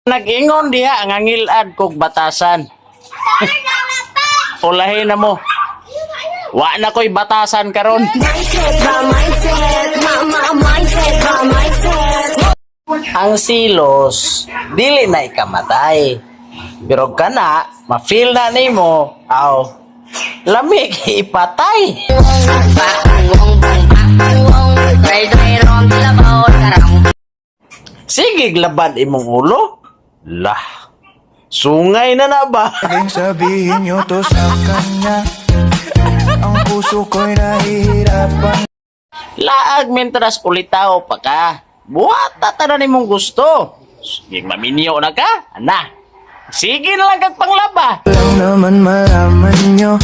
Nag-ingon diha ang angilad kog batasan. Ulahin na mo. Wa na ko'y batasan karon. Ang silos dili na ikamatay. Pero kana ma-feel na nimo, aw lamig ipatay. Sige glabad imong ulo. Lah. Sungay na na ba? Pwedeng sabihin nyo to sa kanya. Ang puso ko'y nahihirapan. Laag mentras ulitaw pa ka. Buhat na nimong gusto. Sige maminyo na ka. Ana. Sige na lang kag panglaba. Lang naman malaman nyo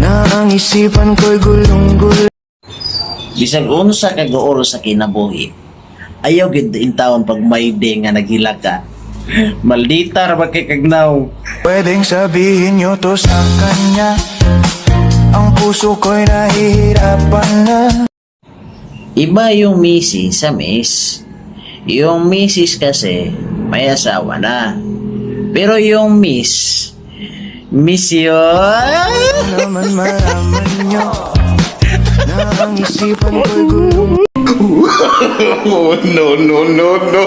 na ang isipan ko'y gulong-gulong. Bisag unsa ka gooro sa kinabuhi. Ayaw gid in taon pag may day nga naghilag ka. Maldita ra ba kay kagnaw. Pwedeng sabihin nyo to sa kanya. Ang puso ko'y nahihirapan na. Iba yung misis sa miss. Yung misis kasi may asawa na. Pero yung miss yun. Naman malaman nyo na ang isipan ko'y gulong. Oh, no, no, no, no.